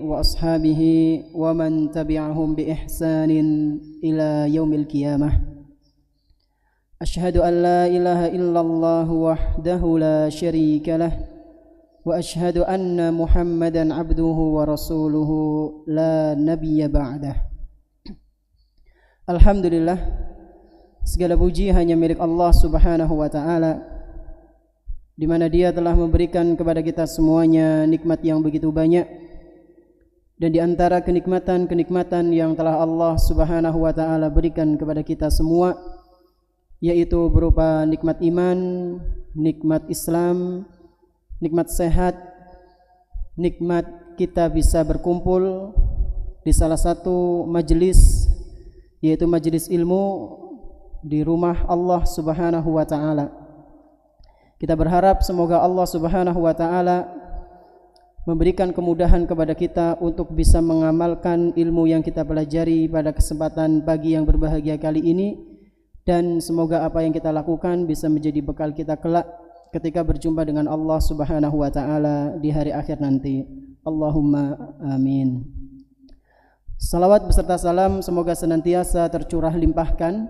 وأصحابه ومن تبعهم بإحسان إلى يوم القيامة. أشهد أن لا إله إلا الله وحده لا شريك له وأشهد أن محمدا عبده ورسوله لا نبي بعده. Alhamdulillah, segala puji hanya milik Allah Subhanahu wa taala, di mana Dia telah memberikan kepada kita semuanya nikmat yang begitu banyak. Dan di antara kenikmatan-kenikmatan yang telah Allah Subhanahu wa taala berikan kepada kita semua, yaitu berupa nikmat iman, nikmat Islam, nikmat sehat, nikmat kita bisa berkumpul di salah satu majelis, yaitu majelis ilmu di rumah Allah Subhanahu wa taala. Kita berharap semoga Allah Subhanahu wa taala memberikan kemudahan kepada kita untuk bisa mengamalkan ilmu yang kita pelajari pada kesempatan pagi yang berbahagia kali ini, dan semoga apa yang kita lakukan bisa menjadi bekal kita kelak ketika berjumpa dengan Allah Subhanahu wa taala di hari akhir nanti. Allahumma amin. Salawat beserta salam semoga senantiasa tercurah limpahkan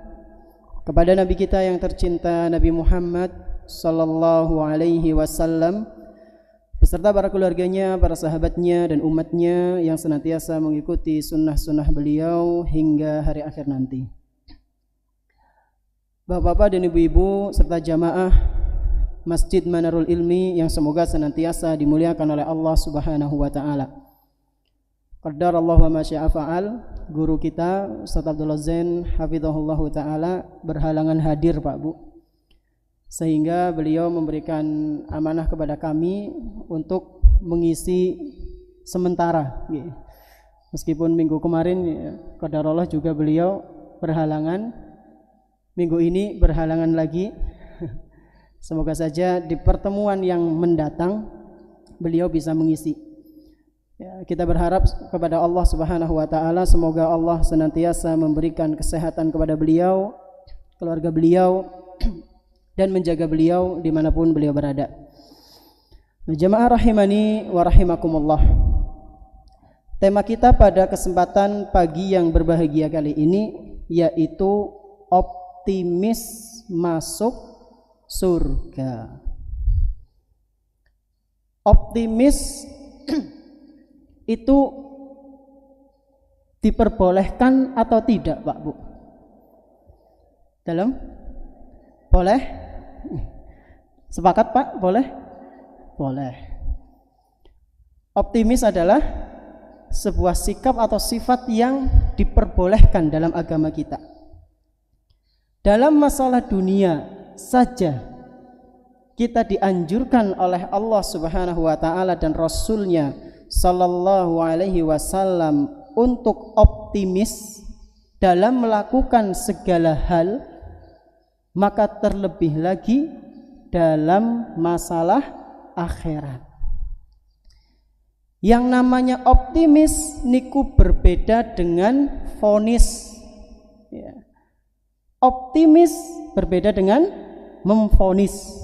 kepada Nabi kita yang tercinta, Nabi Muhammad sallallahu alaihi wasallam, beserta para keluarganya, para sahabatnya dan umatnya yang senantiasa mengikuti sunnah-sunnah beliau hingga hari akhir nanti. Bapak-bapak dan ibu-ibu serta jamaah Masjid Manarul Ilmi yang semoga senantiasa dimuliakan oleh Allah Subhanahu wa taala. Qadarallahu wa ma syaa fa'al. Guru kita Ustaz Abdullah Zain hafizahullahu taala berhalangan hadir, Pak Bu, sehingga beliau memberikan amanah kepada kami untuk mengisi sementara. Meskipun minggu kemarin qadarullah juga beliau berhalangan, minggu ini berhalangan lagi. Semoga saja di pertemuan yang mendatang beliau bisa mengisi. Ya, kita berharap kepada Allah Subhanahu wa taala semoga Allah senantiasa memberikan kesehatan kepada beliau, keluarga beliau, dan menjaga beliau dimanapun beliau berada. Jamaah rahimani wa rahimakumullah. Tema kita pada kesempatan pagi yang berbahagia kali ini yaitu optimis masuk surga. Optimis itu diperbolehkan atau tidak, Pak Bu? Dalam? Boleh? Sepakat, Pak? Boleh? Boleh. Optimis adalah sebuah sikap atau sifat yang diperbolehkan dalam agama kita. Dalam masalah dunia saja kita dianjurkan oleh Allah Subhanahu wa taala dan Rasulnya sallallahu alaihi wasallam untuk optimis dalam melakukan segala hal, maka terlebih lagi dalam masalah akhirat. Yang namanya optimis niku berbeda dengan vonis. Ya. Optimis berbeda dengan memvonis.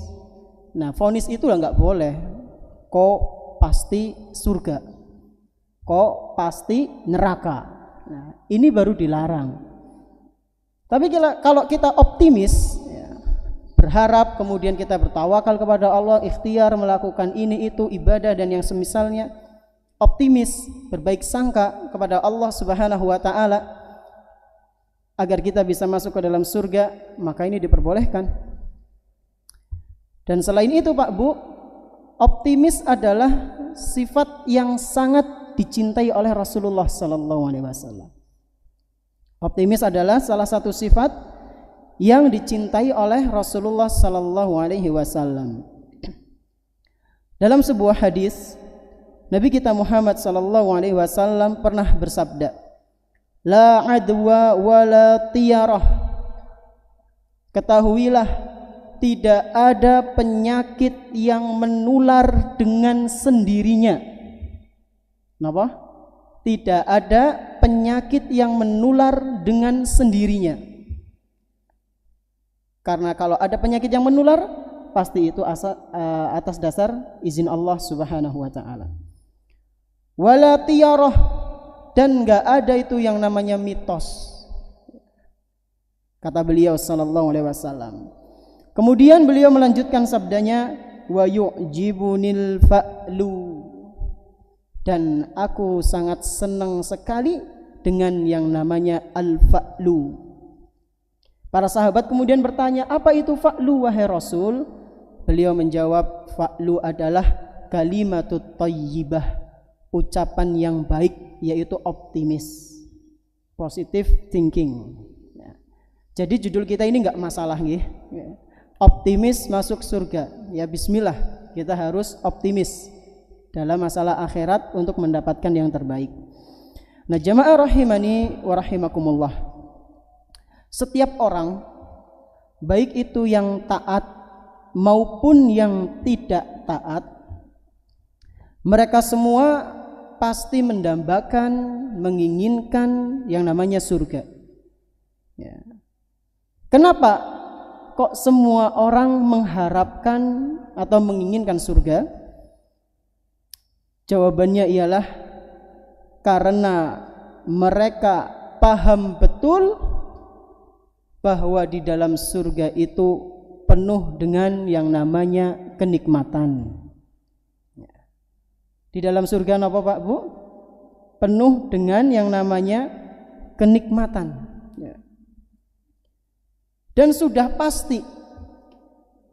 Nah, vonis itu lah nggak boleh. Kok pasti surga, kok pasti neraka. Nah, ini baru dilarang. Tapi kalau kita optimis, ya, berharap, kemudian kita bertawakal kepada Allah, ikhtiar melakukan ini itu ibadah dan yang semisalnya, optimis, berbaik sangka kepada Allah Subhanahu wa taala agar kita bisa masuk ke dalam surga, maka ini diperbolehkan. Dan selain itu, Pak Bu, optimis adalah sifat yang sangat dicintai oleh Rasulullah sallallahu alaihi wasallam. Optimis adalah salah satu sifat yang dicintai oleh Rasulullah sallallahu alaihi wasallam. Dalam sebuah hadis, Nabi kita Muhammad sallallahu alaihi wasallam pernah bersabda, "La adwa wa la tiyarah." Ketahuilah, tidak ada penyakit yang menular dengan sendirinya. Kenapa? Tidak ada penyakit yang menular dengan sendirinya. Karena kalau ada penyakit yang menular, pasti itu atas dasar izin Allah Subhanahu wa taala. wala tiyarah, dan enggak ada itu yang namanya mitos, kata beliau sallallahu alaihi wasallam. Kemudian beliau melanjutkan sabdanya, wa yu'jibunil fa'lu, dan aku sangat senang sekali dengan yang namanya al-fa'lu. Para sahabat kemudian bertanya, apa itu fa'lu wahai Rasul? Beliau menjawab, fa'lu adalah kalimatut thayyibah, ucapan yang baik, yaitu optimis, positive thinking. Jadi judul kita ini enggak masalah nggih. Optimis masuk surga. Ya bismillah, kita harus optimis dalam masalah akhirat untuk mendapatkan yang terbaik. Nah, jamaah rahimani wa rahimakumullah. Setiap orang, baik itu yang taat maupun yang tidak taat, mereka semua pasti mendambakan, menginginkan yang namanya surga. Ya. Kenapa kok semua orang mengharapkan atau menginginkan surga? Jawabannya ialah karena mereka paham betul bahwa di dalam surga itu penuh dengan yang namanya kenikmatan. Di dalam surga apa Pak Bu? Penuh dengan yang namanya kenikmatan. Dan sudah pasti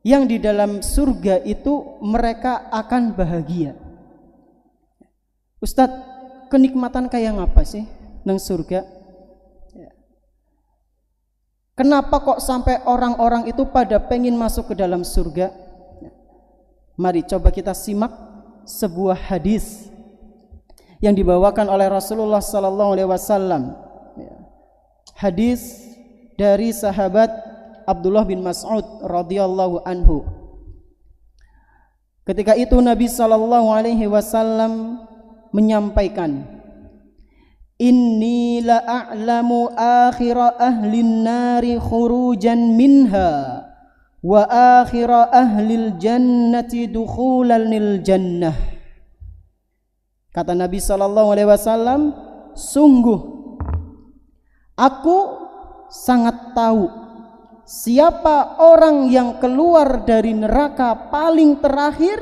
yang di dalam surga itu mereka akan bahagia. Ustadz, kenikmatan kayak apa sih nang surga? Kenapa kok sampai orang-orang itu pada pengen masuk ke dalam surga? Mari coba kita simak sebuah hadis yang dibawakan oleh Rasulullah sallallahu alaihi wasallam. Hadis dari sahabat Abdullah bin Mas'ud radhiyallahu anhu. Ketika itu Nabi sallallahu alaihi wasallam menyampaikan, inni la a'lamu akhira ahlin nari khurujan minha wa akhira ahlil jannati dukhulanil jannah. Kata Nabi sallallahu alaihi wasallam, sungguh aku sangat tahu siapa orang yang keluar dari neraka paling terakhir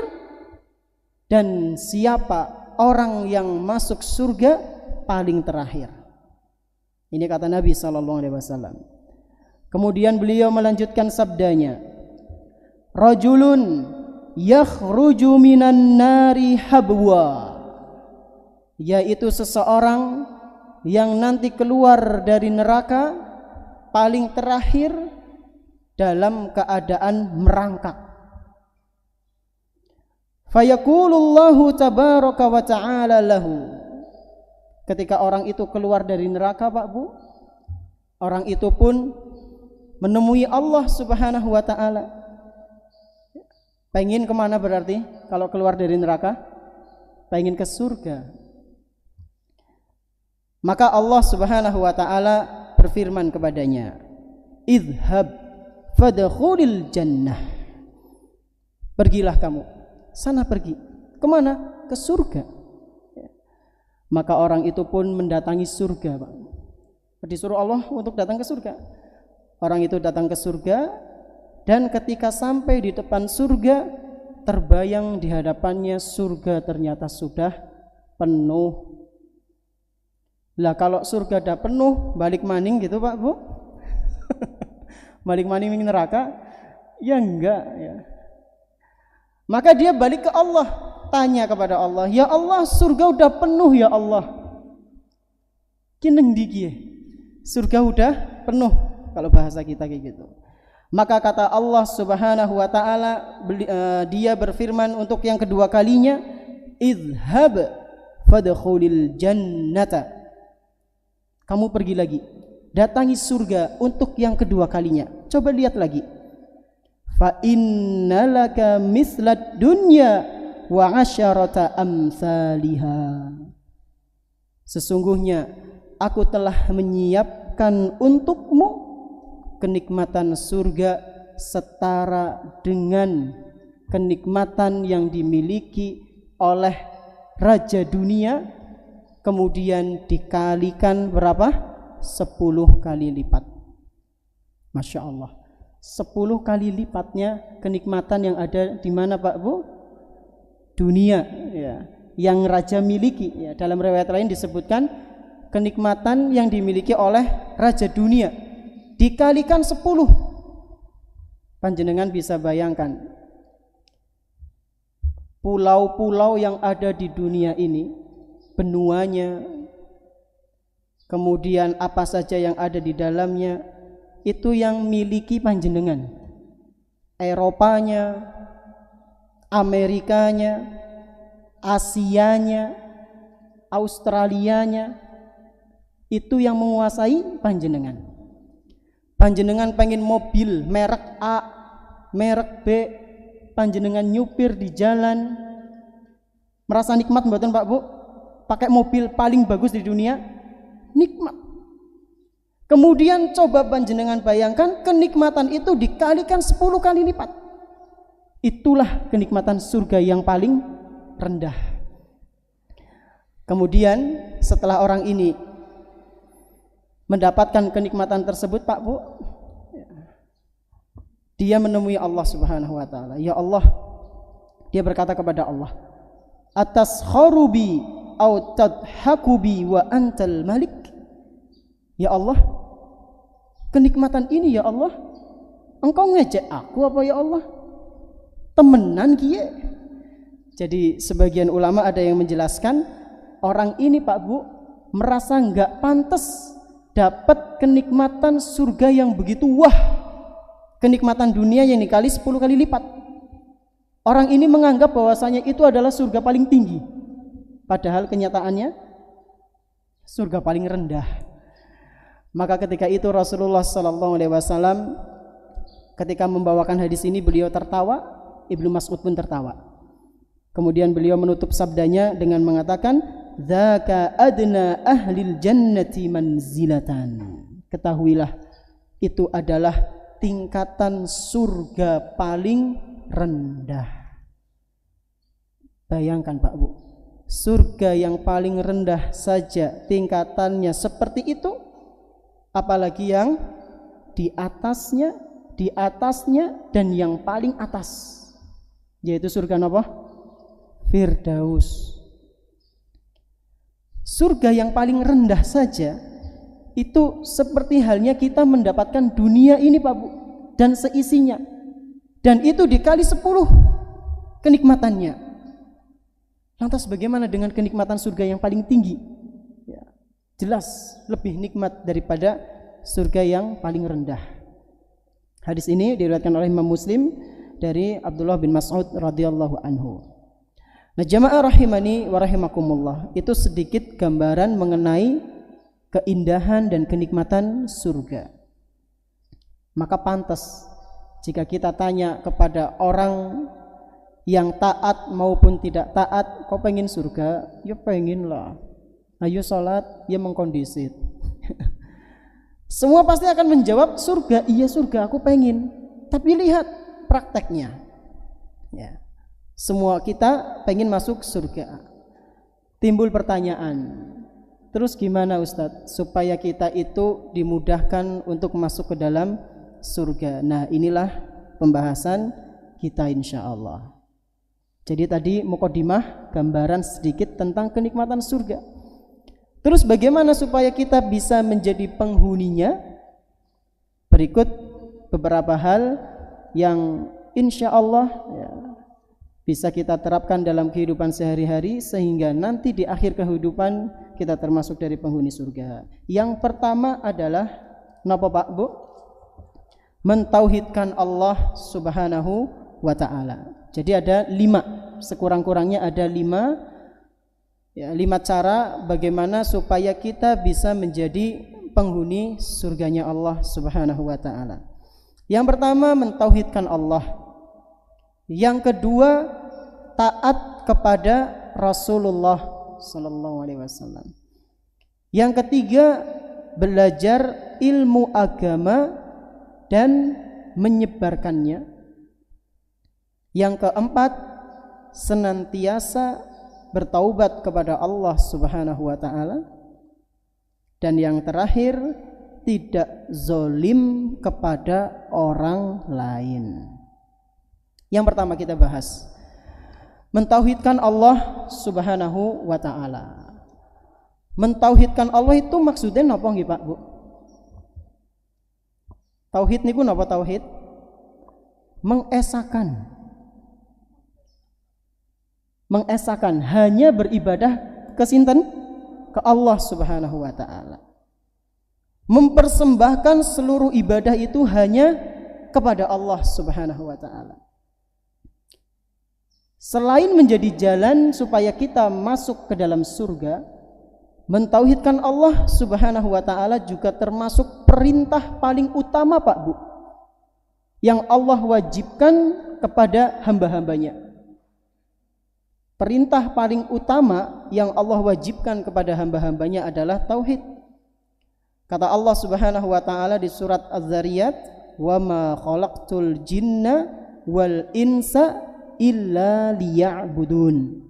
dan siapa orang yang masuk surga paling terakhir. Ini kata Nabi sallallahu alaihi wasallam. Kemudian beliau melanjutkan sabdanya, rajulun yakhruju minan nari habwa, yaitu seseorang yang nanti keluar dari neraka paling terakhir dalam keadaan merangkak. Fayaqulullahu tabaraka wa ta'ala lahu. Ketika orang itu keluar dari neraka Pak Bu, orang itu pun menemui Allah subhanahu wa ta'ala. Pengen kemana berarti kalau keluar dari neraka? Pengen ke surga. Maka Allah subhanahu wa ta'ala berfirman kepadanya, idhab fadkhulil jannah. Pergilah kamu, sana pergi. Kemana? Ke surga. Maka orang itu pun mendatangi surga Pak. Disuruh Allah untuk datang ke surga. Orang itu datang ke surga, dan ketika sampai di depan surga, terbayang di hadapannya surga ternyata sudah penuh. Lah kalau surga dah penuh, balik maning gitu Pak Bu? Balik maning neraka? Ya enggak ya. Maka dia balik ke Allah, tanya kepada Allah, ya Allah, surga udah penuh ya Allah. Kineng diki, surga udah penuh, kalau bahasa kita kayak gitu. Maka kata Allah subhanahu wa ta'ala, dia berfirman untuk yang kedua kalinya, idhab fadkhulil jannata. Kamu pergi lagi, datangi surga untuk yang kedua kalinya. Coba lihat lagi. Fa innalaka mislad dunya wa asyarata amsalihha. Sesungguhnya aku telah menyiapkan untukmu kenikmatan surga setara dengan kenikmatan yang dimiliki oleh raja dunia, kemudian dikalikan berapa? 10 kali lipat. Masya Allah, 10 kali lipatnya kenikmatan yang ada di mana Pak Bu? Dunia ya, yang raja miliki ya. Dalam riwayat lain disebutkan kenikmatan yang dimiliki oleh raja dunia dikalikan 10. Panjenengan bisa bayangkan pulau-pulau yang ada di dunia ini, benuanya, kemudian apa saja yang ada di dalamnya, itu yang miliki panjenengan. Eropanya, Amerikanya, Asianya, Australianya, itu yang menguasai panjenengan. Panjenengan pengen mobil merek A, merek B, panjenengan nyupir di jalan, merasa nikmat mboten Pak Bu? Pakai mobil paling bagus di dunia, nikmat. Kemudian coba panjenengan bayangkan kenikmatan itu dikalikan 10 kali lipat. Itulah kenikmatan surga yang paling rendah. Kemudian setelah orang ini mendapatkan kenikmatan tersebut Pak Bu, dia menemui Allah Subhanahu wa taala. Ya Allah, dia berkata kepada Allah, "Ataskharu bi au tadhaku bi wa antal malik?" Ya Allah, kenikmatan ini ya Allah, engkau ngejek aku apa ya Allah? Temenan kiye. Jadi sebagian ulama ada yang menjelaskan orang ini Pak Bu merasa enggak pantas dapat kenikmatan surga yang begitu wah. Kenikmatan dunia yang dikali 10 kali lipat. Orang ini menganggap bahwasanya itu adalah surga paling tinggi. Padahal kenyataannya surga paling rendah. Maka ketika itu Rasulullah SAW ketika membawakan hadis ini beliau tertawa, Ibnu Mas'ud pun tertawa. Kemudian beliau menutup sabdanya dengan mengatakan, "Dzaka adna ahlil jannati manzilatan." Ketahuilah, itu adalah tingkatan surga paling rendah. Bayangkan Pak Bu, surga yang paling rendah saja tingkatannya seperti itu, apalagi yang di atasnya, dan yang paling atas, yaitu surga apa? Firdaus. Surga yang paling rendah saja itu seperti halnya kita mendapatkan dunia ini Pak Bu dan seisinya, dan itu dikali 10 kenikmatannya. Lantas bagaimana dengan kenikmatan surga yang paling tinggi? Ya, jelas lebih nikmat daripada surga yang paling rendah. Hadis ini diriwayatkan oleh Imam Muslim dari Abdullah bin Mas'ud radhiyallahu anhu. Nah, jamaah rahimani wa rahimakumullah, itu sedikit gambaran mengenai keindahan dan kenikmatan surga. Maka pantas jika kita tanya kepada orang yang taat maupun tidak taat, kau pengen surga? Ya pengen lah. Ayo sholat, ya mengkondisit. Semua pasti akan menjawab surga, iya surga aku pengen. Tapi lihat prakteknya. Ya. Semua kita pengen masuk surga. Timbul pertanyaan, terus gimana Ustadz supaya kita itu dimudahkan untuk masuk ke dalam surga? Nah, inilah pembahasan kita insya Allah. Jadi tadi mukadimah, gambaran sedikit tentang kenikmatan surga. Terus bagaimana supaya kita bisa menjadi penghuninya? Berikut beberapa hal yang insya Allah ya, bisa kita terapkan dalam kehidupan sehari-hari sehingga nanti di akhir kehidupan kita termasuk dari penghuni surga. Yang pertama adalah napa Pak Bu? Mentauhidkan Allah Subhanahu wa ta'ala. Jadi ada 5, sekurang-kurangnya ada 5 cara bagaimana supaya kita bisa menjadi penghuni surganya Allah Subhanahu wa ta'ala. Yang pertama, mentauhidkan Allah. Yang kedua, taat kepada Rasulullah sallallahu alaihi wasallam. Yang ketiga, belajar ilmu agama dan menyebarkannya. Yang keempat, senantiasa bertaubat kepada Allah Subhanahu wa taala, dan yang terakhir tidak zalim kepada orang lain. Yang pertama kita bahas mentauhidkan Allah Subhanahu wa taala. Mentauhidkan Allah itu maksudnya napa nggih Pak Bu? Tauhid niku napa tauhid? Mengesakan. Mengesakan, hanya beribadah ke sinten? Ke Allah Subhanahu wa taala. Mempersembahkan seluruh ibadah itu hanya kepada Allah Subhanahu wa taala. Selain menjadi jalan supaya kita masuk ke dalam surga, mentauhidkan Allah Subhanahu wa taala juga termasuk perintah paling utama Pak Bu, yang Allah wajibkan kepada hamba-hambanya. Perintah paling utama yang Allah wajibkan kepada hamba-hambanya adalah tauhid. Kata Allah Subhanahu wa taala di surat Az-Zariyat, "Wa ma khalaqtul jinna wal insa illa liya'budun."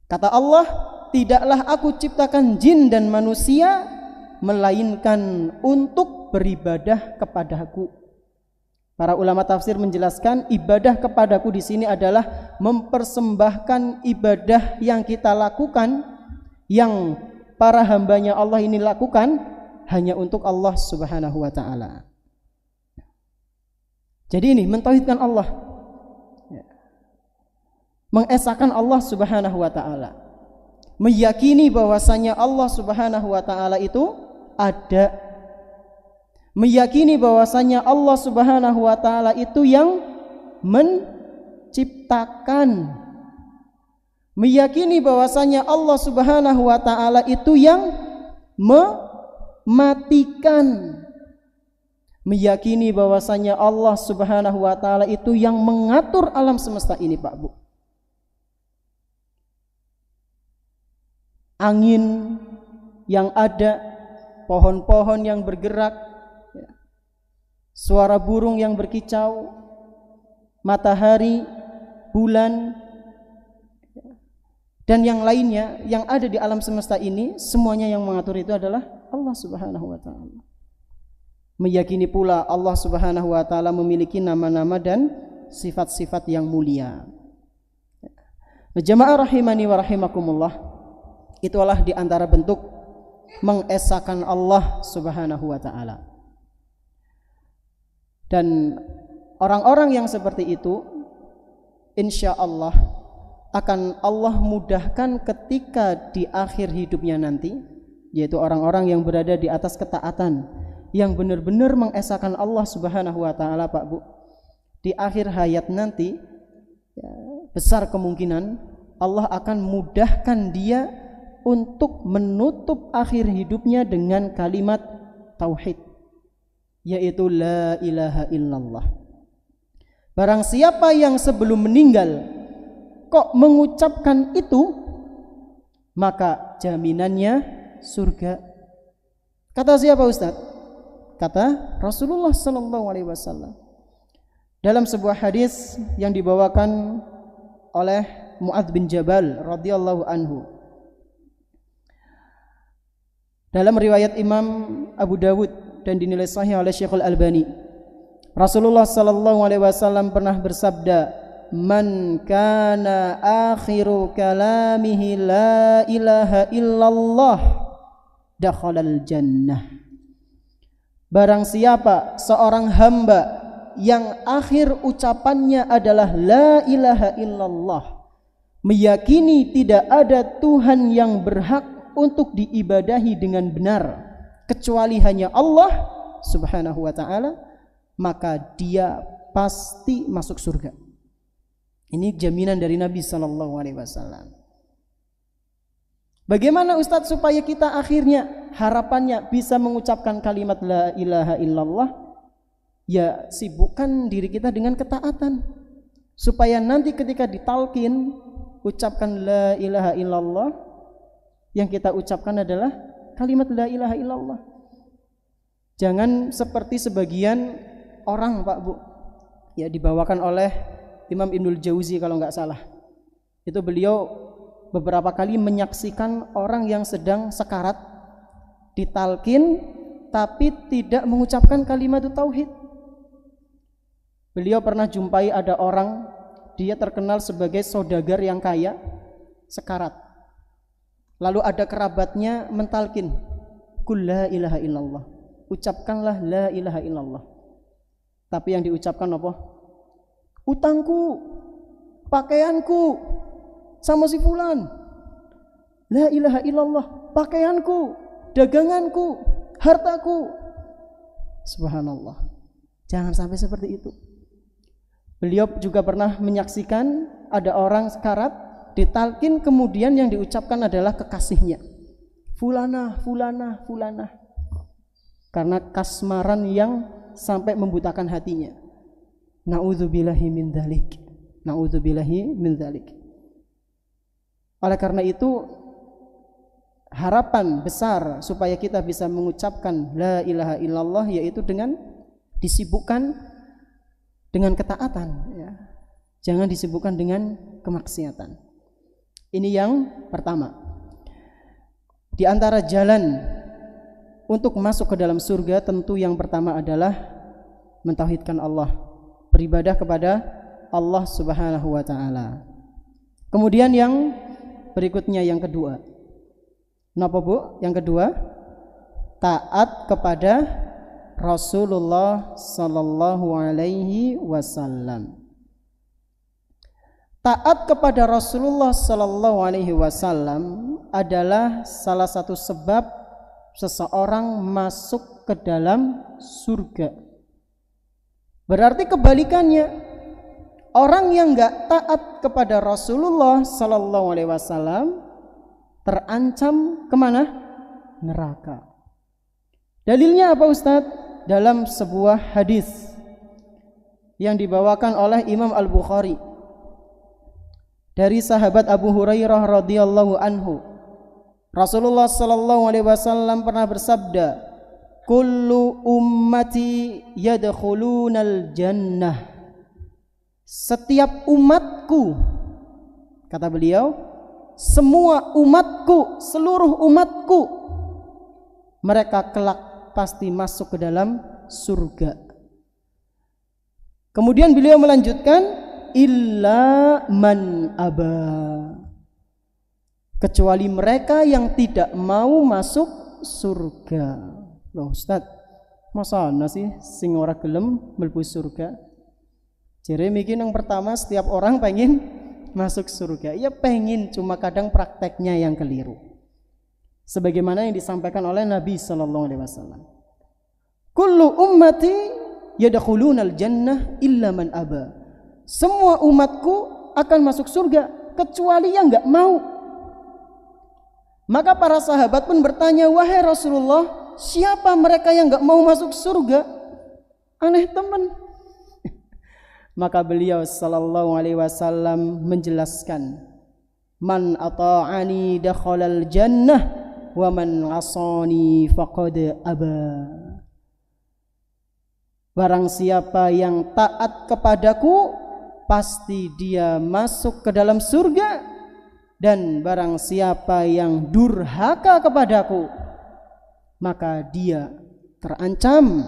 Kata Allah, tidaklah aku ciptakan jin dan manusia melainkan untuk beribadah kepadaku. Para ulama tafsir menjelaskan ibadah kepadaku di sini adalah mempersembahkan ibadah yang kita lakukan, yang para hambanya Allah ini lakukan hanya untuk Allah Subhanahu wa taala. Jadi ini mentauhidkan Allah, mengesahkan Allah Subhanahu wa taala, meyakini bahwasanya Allah Subhanahu wa taala itu ada, meyakini bahwasanya Allah Subhanahu wa taala itu yang menciptakan, meyakini bahwasanya Allah Subhanahu wa taala itu yang mematikan, meyakini bahwasanya Allah Subhanahu wa taala itu yang mengatur alam semesta ini Pak Bu. Angin yang ada, pohon-pohon yang bergerak, suara burung yang berkicau, matahari, bulan, dan yang lainnya yang ada di alam semesta ini, semuanya yang mengatur itu adalah Allah Subhanahu wa taala. Meyakini pula Allah Subhanahu wa taala memiliki nama-nama dan sifat-sifat yang mulia. Jamaah rahimani wa rahimakumullah, itulah di antara bentuk mengesahkan Allah Subhanahu wa taala. Dan orang-orang yang seperti itu insya Allah akan Allah mudahkan ketika di akhir hidupnya nanti, yaitu orang-orang yang berada di atas ketaatan, yang benar-benar mengesahkan Allah Subhanahu wa taala Pak Bu. Di akhir hayat nanti ya, besar kemungkinan Allah akan mudahkan dia untuk menutup akhir hidupnya dengan kalimat tauhid, yaitu la ilaha illallah. Barang siapa yang sebelum meninggal kok mengucapkan itu, maka jaminannya surga. Kata siapa Ustaz? Kata Rasulullah sallallahu alaihi wasallam dalam sebuah hadis yang dibawakan oleh Mu'adz bin Jabal radhiyallahu anhu. Dalam riwayat Imam Abu Dawud dan dinilai sahih oleh Syekhul Albani, Rasulullah sallallahu alaihi wasallam pernah bersabda, "Man kana akhiru kalamihi la ilaha illallah dakhalal jannah." Barang siapa seorang hamba yang akhir ucapannya adalah la ilaha illallah, meyakini tidak ada Tuhan yang berhak untuk diibadahi dengan benar kecuali hanya Allah Subhanahu wa taala, maka dia pasti masuk surga. Ini jaminan dari Nabi sallallahu alaihi wasallam. Bagaimana Ustadz supaya kita akhirnya harapannya bisa mengucapkan kalimat la ilaha illallah? Ya, sibukkan diri kita dengan ketaatan, supaya nanti ketika ditalkin ucapkan la ilaha illallah, yang kita ucapkan adalah kalimat la ilaha illallah. Jangan seperti sebagian orang Pak Bu, ya dibawakan oleh Imam Ibnul Jauzi kalau nggak salah. Itu beliau beberapa kali menyaksikan orang yang sedang sekarat ditalkin tapi tidak mengucapkan kalimat tauhid. Beliau pernah jumpai ada orang, dia terkenal sebagai saudagar yang kaya, sekarat. Lalu ada kerabatnya mentalkin, "Qul la ilaha illallah." Ucapkanlah la ilaha illallah. Tapi yang diucapkan apa? Utangku, pakaianku sama si fulan. La ilaha illallah, pakaianku, daganganku, hartaku. Subhanallah. Jangan sampai seperti itu. Beliau juga pernah menyaksikan ada orang sekarat ditalkin, kemudian yang diucapkan adalah kekasihnya, fulanah, fulanah, fulanah, karena kasmaran yang sampai membutakan hatinya. Na'udzubillahi min dzalik. Na'udzubillahi min dzalik. Oleh karena itu, harapan besar supaya kita bisa mengucapkan la ilaha illallah yaitu dengan disibukkan dengan ketaatan, ya. Jangan disibukkan dengan kemaksiatan. Ini yang pertama. Di antara jalan untuk masuk ke dalam surga, tentu yang pertama adalah mentauhidkan Allah, beribadah kepada Allah Subhanahu wa taala. Kemudian yang berikutnya, yang kedua. Napa Bu? Yang kedua, taat kepada Rasulullah sallallahu alaihi wasallam. Taat kepada Rasulullah sallallahu alaihi wasallam adalah salah satu sebab seseorang masuk ke dalam surga. Berarti kebalikannya, orang yang enggak taat kepada Rasulullah sallallahu alaihi wasallam terancam kemana? Neraka. Dalilnya apa Ustadz? Dalam sebuah hadis yang dibawakan oleh Imam Al-Bukhari dari sahabat Abu Hurairah radhiyallahu anhu, Rasulullah sallallahu alaihi wasallam pernah bersabda, "Kullu ummati yadkhulunal jannah." Setiap umatku, kata beliau, semua umatku, seluruh umatku, mereka kelak pasti masuk ke dalam surga. Kemudian beliau melanjutkan, illa man aba, kecuali mereka yang tidak mau masuk surga. Loh Ustaz, masa ana sih sing ora gelem mlebu surga? Jere mikir yang pertama setiap orang pengen masuk surga. Ya pengen, cuma kadang prakteknya yang keliru. Sebagaimana yang disampaikan oleh Nabi sallallahu alaihi wasallam. Kullu ummati yadkhulunal jannah illa man aba. Semua umatku akan masuk surga kecuali yang enggak mau. Maka para sahabat pun bertanya, "Wahai Rasulullah, siapa mereka yang enggak mau masuk surga?" Aneh teman. Maka beliau sallallahu alaihi wasallam menjelaskan, "Man ata'ani dakhalal jannah wa man 'asani faqad aba." Barang siapa yang taat kepadaku, pasti dia masuk ke dalam surga, dan barang siapa yang durhaka kepadaku, maka dia terancam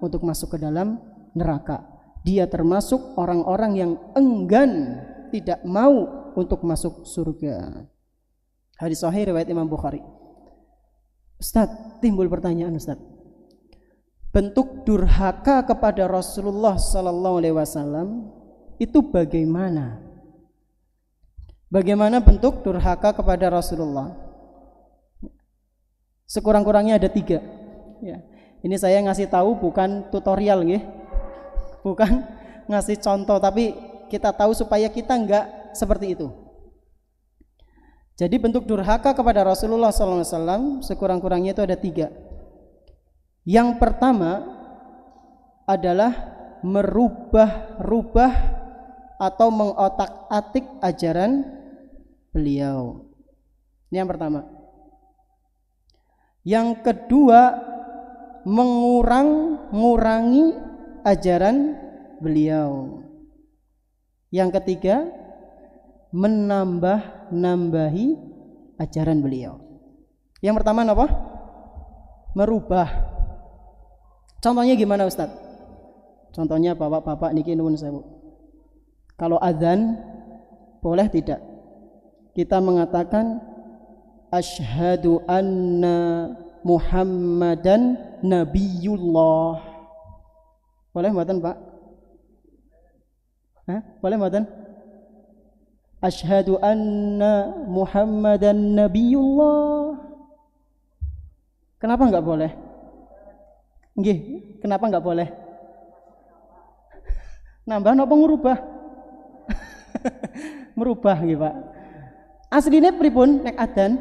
untuk masuk ke dalam neraka. Dia termasuk orang-orang yang enggan, tidak mau untuk masuk surga. Hadis sahih riwayat Imam Bukhari. Ustaz, timbul pertanyaan Ustaz. Bentuk durhaka kepada Rasulullah sallallahu alaihi wasallam itu bagaimana? Bagaimana bentuk durhaka kepada Rasulullah? Sekurang-kurangnya ada 3. Ya. Ini saya ngasih tahu bukan tutorial nggih. Bukan ngasih contoh, tapi kita tahu supaya kita enggak seperti itu. Jadi bentuk durhaka kepada Rasulullah sallallahu alaihi wasallam sekurang-kurangnya itu ada 3. Yang pertama adalah merubah-rubah atau mengotak-atik ajaran beliau. Ini yang pertama. Yang kedua, mengurangi ajaran beliau. Yang ketiga, menambah-nambahi ajaran beliau. Yang pertama apa? Merubah. Contohnya gimana Ustaz? Contohnya bapak-bapak niki nuwun sewu. Kalau adzan boleh tidak kita mengatakan asyhadu anna Muhammadan nabiyullah. Boleh mboten, Pak? Boleh mboten? Asyhadu anna Muhammadan nabiyullah. Kenapa enggak boleh? Nggih, kenapa enggak boleh? Nambah napa ngurubah? Merubah nggih, Pak. Asline pripun nek adzan?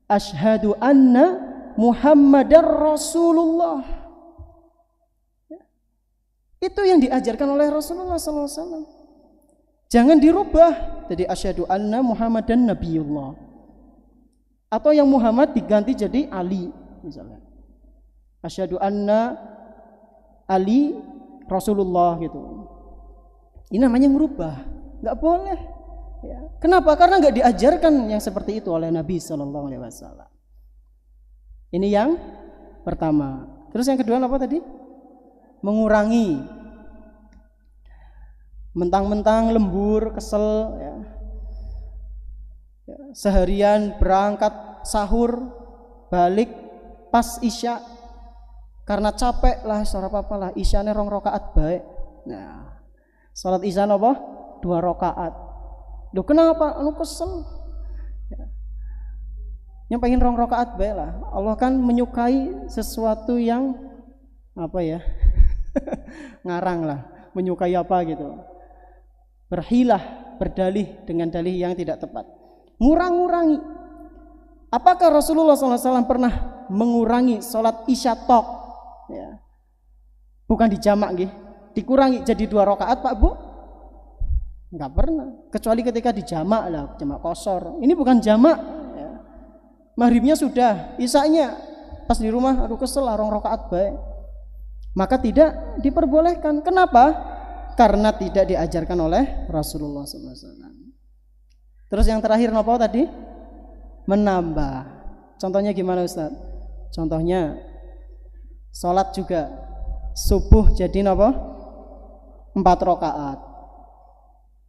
Asyhadu anna Muhammadar Rasulullah. Itu yang diajarkan oleh Rasulullah SAW. Jangan dirubah. Jadi asyhadu anna Muhammadan nabiyullah. Atau yang Muhammad diganti jadi Ali misalnya. Asyhadu anna Ali Rasulullah gitu. Ini namanya merubah. Enggak boleh. Ya. Kenapa? Karena enggak diajarkan yang seperti itu oleh Nabi Sallallahu Alaihi Wasallam. Ini yang pertama. Terus yang kedua apa tadi? Mengurangi. Mentang-mentang lembur, kesel, ya. Seharian berangkat sahur, balik pas isya, karena capek lah, ora apa-apa lah, isyane 2 rakaat baik. Nah, salat isya apa? 2 rakaat. Loh kenapa? Anu kesel. Ya. Yang pengen 2 rakaat baik lah. Allah kan menyukai sesuatu yang apa ya? Ngarang lah, menyukai apa gitu. Berhilah, berdalih dengan dalih yang tidak tepat. Ngurang-ngurangi. Apakah Rasulullah SAW pernah mengurangi sholat isya tok? Ya. Bukan dijamak nggih. Dikurangi jadi 2 rakaat Pak Bu? Enggak pernah. Kecuali ketika dijamak lah, jamak qashar. Ini bukan jamak. Ya. Maghribnya sudah, isyanya pas di rumah, aduh kesel 2 rakaat baik. Maka tidak diperbolehkan. Kenapa? Karena tidak diajarkan oleh Rasulullah SAW. Terus yang terakhir apa tadi? Menambah. Contohnya gimana Ustaz? Contohnya sholat juga subuh jadi apa? 4 rakaat.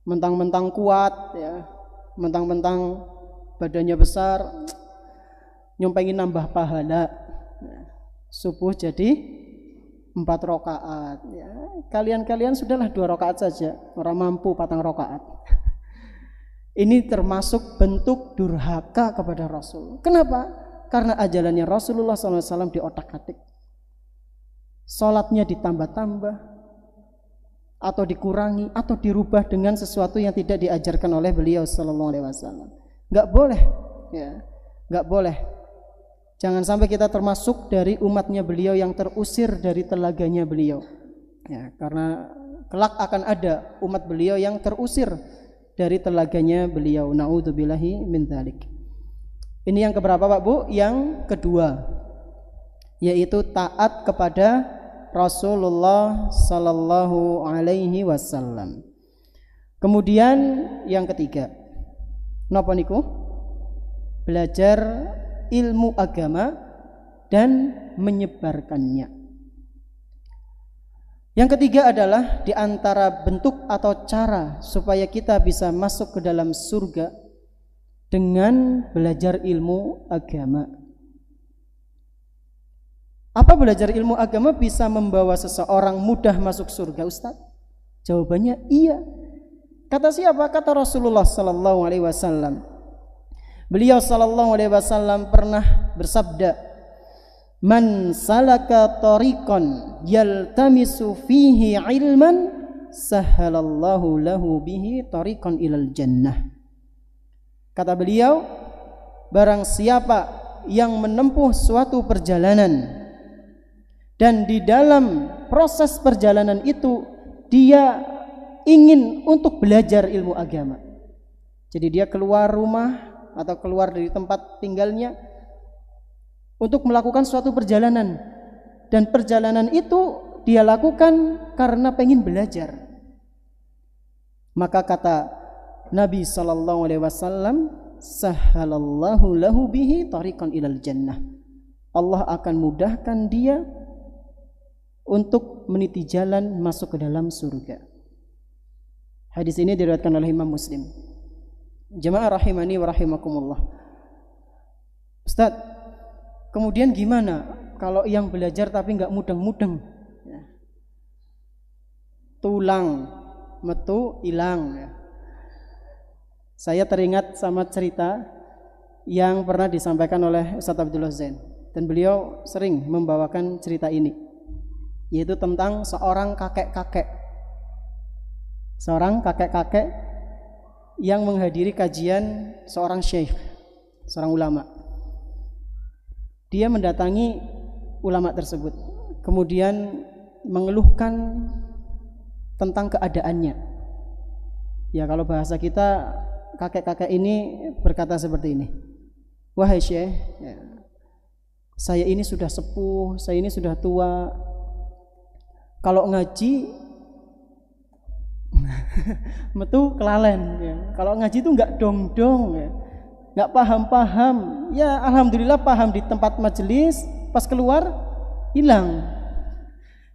Mentang-mentang kuat ya, mentang-mentang badannya besar, nyumpengin nambah pahala. Subuh jadi 4 rakaat ya. Kalian sudahlah 2 rakaat saja, orang mampu 4 rakaat. Ini termasuk bentuk durhaka kepada Rasul. Kenapa? Karena ajarannya Rasulullah SAW di otak-atik. Salatnya ditambah-tambah atau dikurangi atau dirubah dengan sesuatu yang tidak diajarkan oleh beliau sallallahu alaihi wasallam. Enggak boleh ya. Enggak boleh. Jangan sampai kita termasuk dari umatnya beliau yang terusir dari telaganya beliau. Ya, karena kelak akan ada umat beliau yang terusir dari telaganya beliau. Naudzubillahi min dzalik. Ini yang keberapa Pak Bu? Yang kedua, yaitu taat kepada Rasulullah sallallahu alaihi wasallam. Kemudian yang ketiga, napa niku? Belajar ilmu agama dan menyebarkannya. Yang ketiga adalah di antara bentuk atau cara supaya kita bisa masuk ke dalam surga dengan belajar ilmu agama. Apa belajar ilmu agama bisa membawa seseorang mudah masuk surga, Ustaz? Jawabannya iya. Kata siapa? Kata Rasulullah sallallahu alaihi wasallam. Beliau sallallahu alaihi wasallam pernah bersabda, "Man salaka tariqan yaltamisu fihi ilman, sahhalallahu lahu bihi tariqan ilal jannah." Kata beliau, barang siapa yang menempuh suatu perjalanan dan di dalam proses perjalanan itu dia ingin untuk belajar ilmu agama. Jadi dia keluar rumah atau keluar dari tempat tinggalnya untuk melakukan suatu perjalanan, dan perjalanan itu dia lakukan karena pengen belajar. Maka kata Nabi sallallahu alaihi wasallam, sahhalallahu lahu bihi tariqan ilal jannah. Allah akan mudahkan dia untuk meniti jalan masuk ke dalam surga. Hadis ini diriwayatkan oleh Imam Muslim. Jemaah rahimani wa rahimakumullah. Ustaz, kemudian gimana kalau yang belajar tapi enggak mudeng-mudeng? Ya. Tulang metu hilang. Ya. Saya teringat sama cerita yang pernah disampaikan oleh Ustaz Abdullah Zain, dan beliau sering membawakan cerita ini, yaitu tentang seorang kakek-kakek yang menghadiri kajian seorang syekh, seorang ulama. Dia mendatangi ulama tersebut, kemudian mengeluhkan tentang keadaannya. Ya, kalau bahasa kita, kakek-kakek ini berkata seperti ini, wahai syekh, ya, saya ini sudah sepuh, saya ini sudah tua, kalau ngaji metu kelalen, ya. Kalau ngaji itu enggak dong-dong, ya. Enggak paham-paham. Ya alhamdulillah paham di tempat majelis, pas keluar hilang.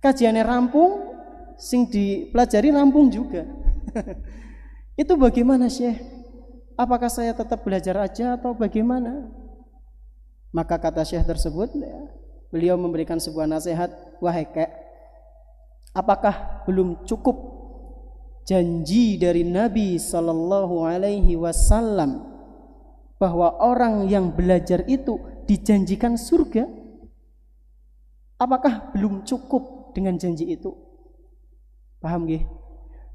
Kajiannya rampung, sing dipelajari rampung juga. Itu bagaimana Syekh? Apakah saya tetap belajar aja atau bagaimana? Maka kata Syekh tersebut, ya, beliau memberikan sebuah nasihat, wahai kek, apakah belum cukup janji dari Nabi sallallahu alaihi wasallam bahwa orang yang belajar itu dijanjikan surga? Apakah belum cukup dengan janji itu? Paham nggih?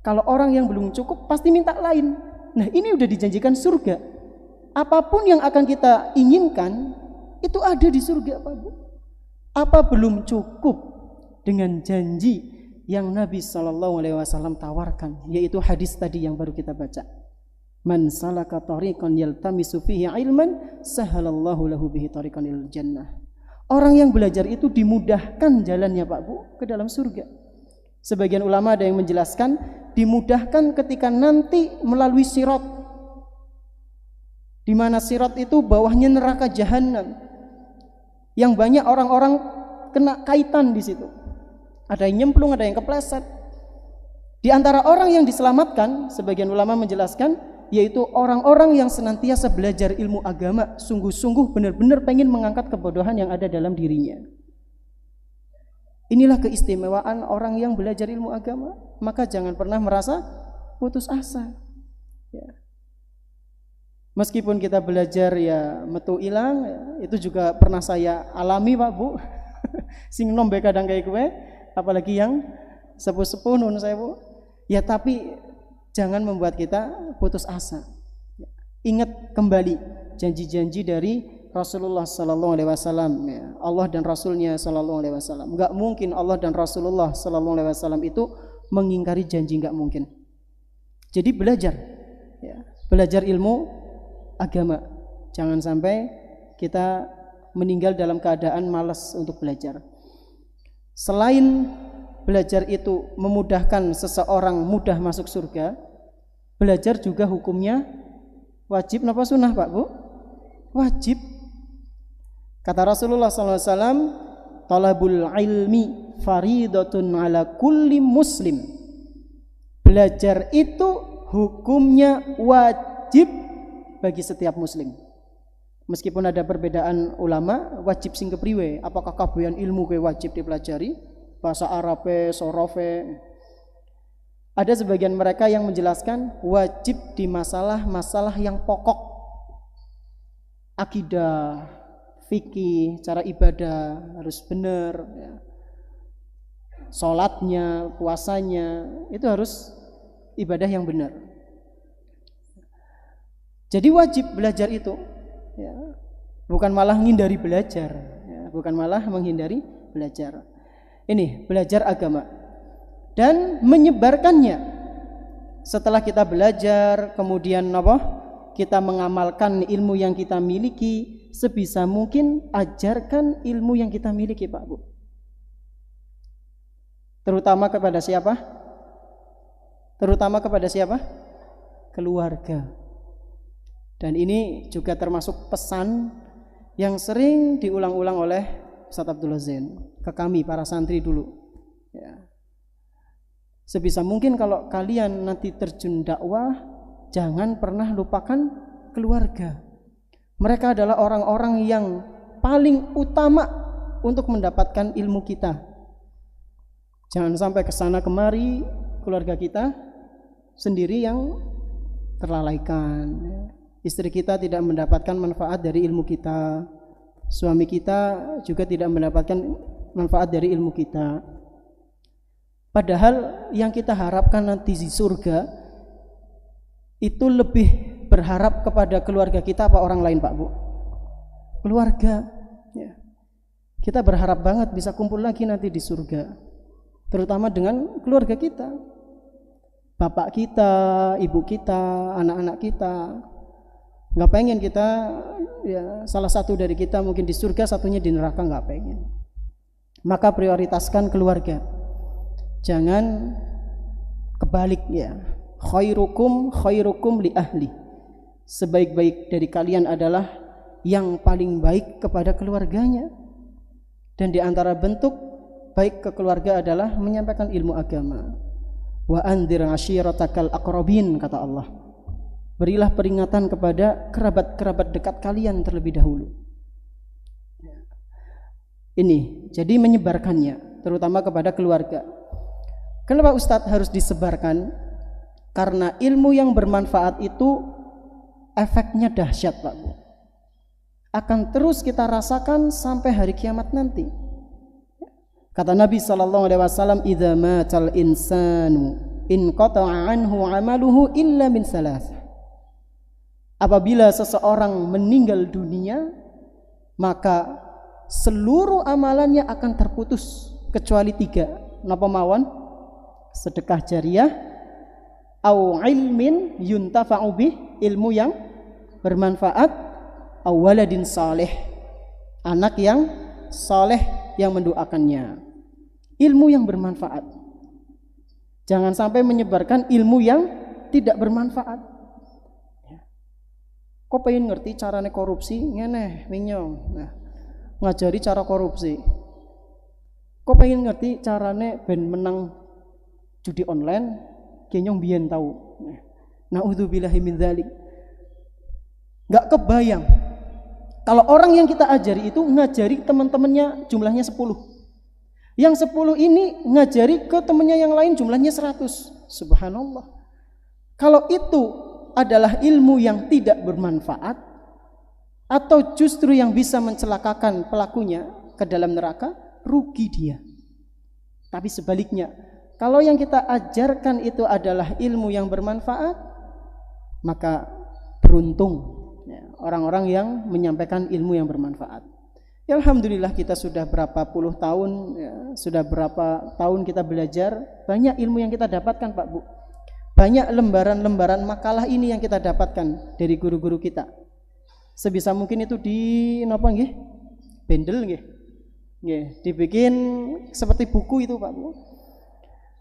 Kalau orang yang belum cukup pasti minta lain. Nah, ini udah dijanjikan surga. Apapun yang akan kita inginkan itu ada di surga, Pak Bu. Apa belum cukup dengan janji yang Nabi sallallahu alaihi wasallam tawarkan, yaitu hadis tadi yang baru kita baca. Man salaka tariqan yaltamisu fihi ilman sahalallahu lahu bihi tariqan ilal jannah. Orang yang belajar itu dimudahkan jalannya, Pak Bu, ke dalam surga. Sebagian ulama ada yang menjelaskan dimudahkan ketika nanti melalui sirat, di mana sirat itu bawahnya neraka jahanam, yang banyak orang-orang kena kaitan di situ. Ada yang nyemplung, ada yang kepleset. Di antara orang yang diselamatkan, sebagian ulama menjelaskan, yaitu orang-orang yang senantiasa belajar ilmu agama, sungguh-sungguh benar-benar pengen mengangkat kebodohan yang ada dalam dirinya. Inilah keistimewaan orang yang belajar ilmu agama. Maka jangan pernah merasa putus asa, ya. Meskipun kita belajar ya metu ilang, ya, itu juga pernah saya alami, Pak Bu. Sing nombe kadang kayak gue, apalagi yang sepuh-sepuh nun saya, Bu. Ya, tapi jangan membuat kita putus asa. Ingat kembali janji-janji dari Rasulullah sallallahu alaihi wasallam, ya. Allah dan Rasulnya sallallahu alaihi wasallam. Enggak mungkin Allah dan Rasulullah sallallahu alaihi wasallam itu mengingkari janji, enggak mungkin. Jadi belajar, ya. Belajar ilmu agama. Jangan sampai kita meninggal dalam keadaan malas untuk belajar. Selain belajar itu memudahkan seseorang mudah masuk surga, belajar juga hukumnya wajib napa sunnah, Pak Bu? Wajib. Kata Rasulullah SAW, talabul ilmi faridatun ala kulli muslim. Belajar itu hukumnya wajib bagi setiap muslim. Meskipun ada perbedaan ulama, wajib sing kepriwe? Apakah kabehan ilmu ke wajib dipelajari? Bahasa Arab, sorofe. Ada sebagian mereka yang menjelaskan wajib di masalah-masalah yang pokok, akidah, fikih, cara ibadah harus benar, ya. Sholatnya, puasanya itu harus ibadah yang benar. Jadi wajib belajar itu, ya. Bukan malah menghindari belajar, ya. Bukan malah menghindari belajar. Ini belajar agama dan menyebarkannya. Setelah kita belajar, kemudian kita mengamalkan ilmu yang kita miliki, sebisa mungkin ajarkan ilmu yang kita miliki, Pak Bu. Terutama kepada siapa? Terutama kepada siapa? keluarga. Dan ini juga termasuk pesan yang sering diulang-ulang oleh Ustaz Abdullah Zain ke kami para santri dulu. Ya. Sebisa mungkin kalau kalian nanti terjun dakwah, jangan pernah lupakan keluarga. Mereka adalah orang-orang yang paling utama untuk mendapatkan ilmu kita. Jangan sampai kesana kemari keluarga kita sendiri yang terlalaikan. Istri kita tidak mendapatkan manfaat dari ilmu kita. Suami kita juga tidak mendapatkan manfaat dari ilmu kita. Padahal yang kita harapkan nanti di surga itu lebih berharap kepada keluarga kita apa orang lain, Pak Bu? Keluarga. Ya. Kita berharap banget bisa kumpul lagi nanti di surga, terutama dengan keluarga kita, bapak kita, ibu kita, anak-anak kita. Nggak pengen kita, ya salah satu dari kita mungkin di surga, satunya di neraka, nggak pengen. Maka prioritaskan keluarga. Jangan kebalik ya. Khairukum li ahli. Sebaik-baik dari kalian adalah yang paling baik kepada keluarganya. Dan di antara bentuk baik ke keluarga adalah menyampaikan ilmu agama. Wa andzir ashiratakal aqrabin, kata Allah. Berilah peringatan kepada kerabat-kerabat dekat kalian terlebih dahulu. Ini, jadi menyebarkannya, terutama kepada keluarga. Kenapa Ustadz harus disebarkan? Karena ilmu yang bermanfaat itu efeknya dahsyat, Pak Bu. Akan terus kita rasakan sampai hari kiamat nanti. Kata Nabi SAW, "Idza matal insanu inqata'a anhu 'amaluhu illa min salasah." Apabila seseorang meninggal dunia, maka seluruh amalannya akan terputus kecuali 3. Napa mawon? Sedekah jariyah, au ilmin yuntafa'u bih, ilmu yang bermanfaat, au waladin saleh, anak yang saleh yang mendoakannya. Ilmu yang bermanfaat. Jangan sampai menyebarkan ilmu yang tidak bermanfaat. Kok pengen ngerti carane korupsi? Ngene, minyong. Nah, ngajari cara korupsi. Kok pengen ngerti carane ben menang judi online? Kenyong biyen tahu. Naudzubillahi min dzalik. Enggak kebayang. Kalau orang yang kita ajari itu ngajari teman-temannya jumlahnya 10. Yang 10 ini ngajari ke temannya yang lain jumlahnya 100. Subhanallah. Kalau itu adalah ilmu yang tidak bermanfaat atau justru yang bisa mencelakakan pelakunya ke dalam neraka, rugi dia. Tapi sebaliknya, kalau yang kita ajarkan itu adalah ilmu yang bermanfaat, maka beruntung orang-orang yang menyampaikan ilmu yang bermanfaat. Ya, alhamdulillah kita sudah berapa puluh tahun, ya, sudah berapa tahun kita belajar, banyak ilmu yang kita dapatkan, Pak Bu. Banyak lembaran-lembaran makalah ini yang kita dapatkan dari guru-guru kita. Sebisa mungkin itu di napa nggih? Bendel nggih. Nggih, dibikin seperti buku itu, Pak Bu.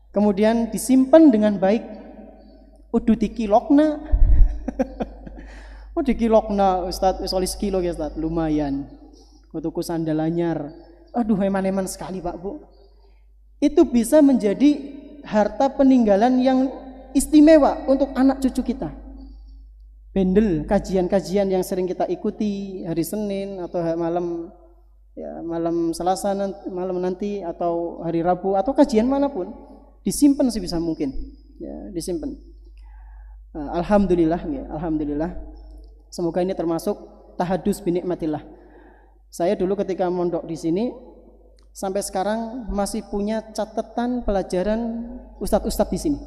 Kemudian disimpan dengan baik. Udah dikilokna. Dikilokna Ustaz, wis oleh sekilo ya Ustaz, lumayan. Tuku sandal anyar. Aduh, eman-eman sekali, Pak Bu. Itu bisa menjadi harta peninggalan yang istimewa untuk anak cucu kita. Bendel, kajian-kajian yang sering kita ikuti hari Senin atau malam, ya, malam Selasa malam nanti atau hari Rabu atau kajian manapun, disimpan sebisa mungkin, ya, disimpan. Alhamdulillah, ya, alhamdulillah. Semoga ini termasuk tahadus bi nikmatillah. Saya dulu ketika mondok di sini sampai sekarang masih punya catatan pelajaran ustadz-ustadz di sini.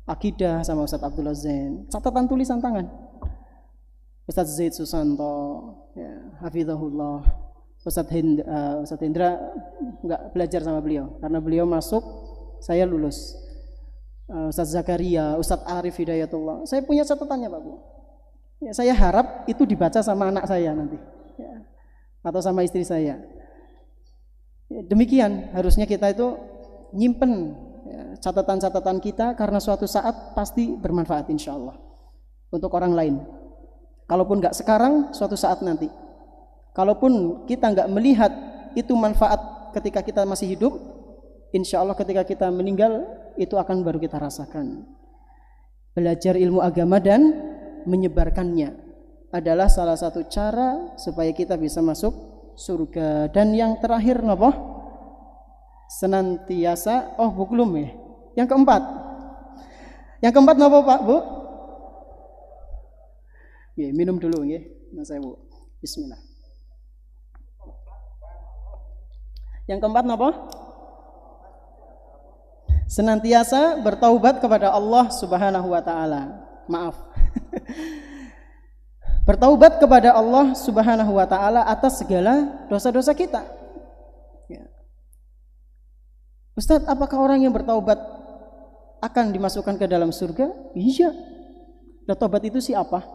Akidah sama Ustaz Abdullah Zain, catatan tulisan tangan. Ustaz Zaid Susanto, ya, hafizahullah. Ustaz Hendra enggak belajar sama beliau karena beliau masuk, saya lulus. Ustaz Zakaria, Ustaz Arif Hidayatullah. Saya punya catatannya, Pak Bu. Ya, saya harap itu dibaca sama anak saya nanti, ya, atau sama istri saya. Ya, demikian harusnya kita itu nyimpen catatan-catatan kita, karena suatu saat pasti bermanfaat insyaallah untuk orang lain. Kalaupun nggak sekarang, suatu saat nanti. Kalaupun kita nggak melihat itu manfaat ketika kita masih hidup, insyaallah ketika kita meninggal itu akan baru kita rasakan. Belajar ilmu agama dan menyebarkannya adalah salah satu cara supaya kita bisa masuk surga. Dan yang terakhir apa? Senantiasa, belum ya. Yang keempat apa Pak Bu? Ya, minum dulu ya, Mas Bu. Bismillah. Yang keempat apa? Senantiasa bertaubat kepada Allah Subhanahu wa taala. Maaf. Bertaubat kepada Allah Subhanahu wa taala atas segala dosa-dosa kita. Ya. Ustaz, apakah orang yang bertaubat akan dimasukkan ke dalam surga? Iya. Dan taubat itu siapa?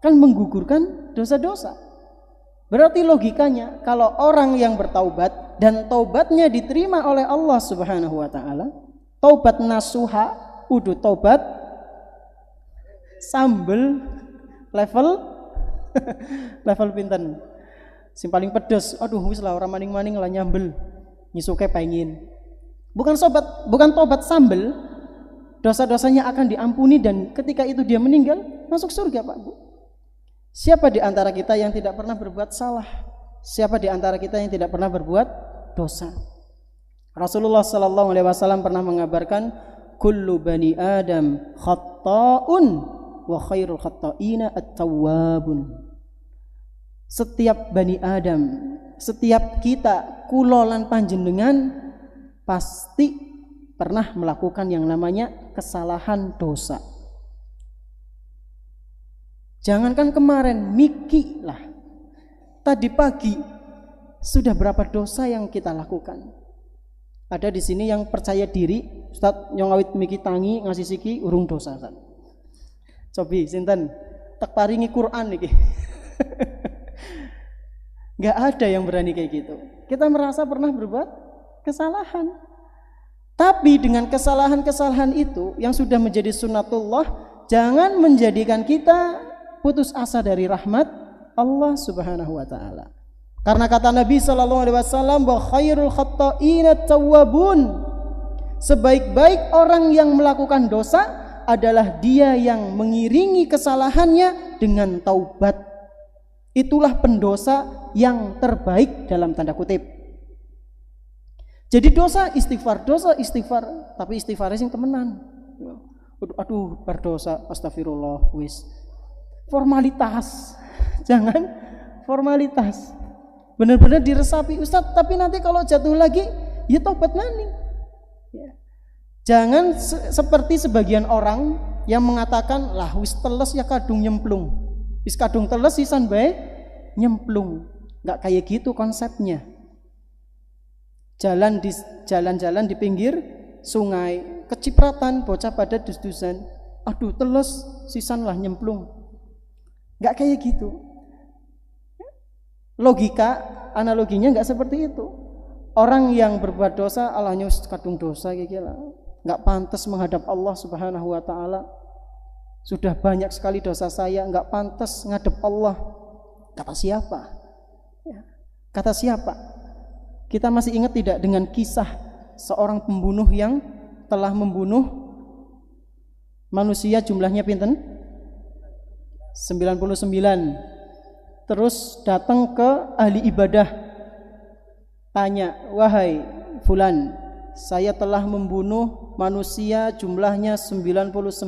Kan menggugurkan dosa-dosa. Berarti logikanya kalau orang yang bertaubat dan taubatnya diterima oleh Allah Subhanahu wa taala, taubat nasuha, taubat sambel level pinten sing paling pedes. Wis lah orang maning-maning lah nyambel nyisuke pengen. Bukan tobat sambel, dosa-dosanya akan diampuni dan ketika itu dia meninggal masuk surga Pak Bu. Siapa di antara kita yang tidak pernah berbuat salah? Siapa di antara kita yang tidak pernah berbuat dosa? Rasulullah sallallahu alaihi wasallam pernah mengabarkan, kullu bani Adam khatta'un wa khairul khatta'ina at-tawwabun. Setiap bani Adam, setiap kita kula lan panjenengan pasti pernah melakukan yang namanya kesalahan dosa. Jangankan kemarin, Miki lah. Tadi pagi sudah berapa dosa yang kita lakukan? Ada di sini yang percaya diri, Ustaz yang awit Miki tangi ngasih siki urung dosa Ustaz. Cobi sinten tak paringi Quran niki. Enggak ada yang berani kayak gitu. Kita merasa pernah berbuat kesalahan. Tapi dengan kesalahan-kesalahan itu yang sudah menjadi sunnatullah, jangan menjadikan kita putus asa dari rahmat Allah Subhanahu wa taala. Karena kata Nabi sallallahu alaihi wasallam, "Wa khairul khatta'ina tawwabun." Sebaik-baik orang yang melakukan dosa adalah dia yang mengiringi kesalahannya dengan taubat. Itulah pendosa yang terbaik dalam tanda kutip. Jadi dosa istighfar, tapi istighfarnya sing temenan. Aduh, berdosa, astagfirullah, wis. Formalitas, jangan formalitas. Benar-benar diresapi, Ustaz. Tapi nanti kalau jatuh lagi, ya tobat maning. Ya. Jangan seperti sebagian orang yang mengatakan, lah wis teles ya kadung nyemplung. Wis kadung teles sisan bae nyemplung. Enggak kayak gitu konsepnya. Jalan-jalan di pinggir sungai, kecipratan bocah pada dus-dusan. Aduh, teles sisan lah nyemplung. Enggak kayak gitu. Logika, analoginya enggak seperti itu. Orang yang berbuat dosa, Allahnya kadung dosa kayak gitu. Enggak pantas menghadap Allah Subhanahu wa taala. Sudah banyak sekali dosa saya, enggak pantas ngadep Allah. Kata siapa? Ya. Kata siapa? Kita masih ingat tidak dengan kisah seorang pembunuh yang telah membunuh manusia jumlahnya pinten? 99. Terus datang ke ahli ibadah, tanya, wahai fulan, saya telah membunuh manusia jumlahnya 99.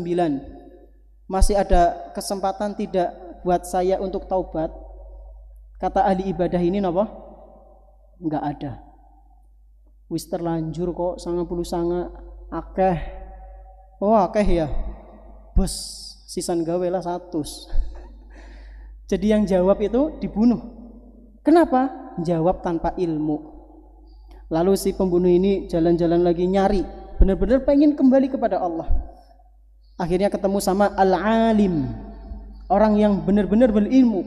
Masih ada kesempatan tidak buat saya untuk taubat? Kata ahli ibadah ini napa? Enggak ada. Wis terlanjur kok 99 akeh. Oh akeh ya. Bos sisan gawe lah 100. Jadi yang jawab itu dibunuh. Kenapa? Jawab tanpa ilmu. Lalu si pembunuh ini jalan-jalan lagi nyari, benar-benar pengen kembali kepada Allah. Akhirnya ketemu sama al-alim, orang yang benar-benar berilmu.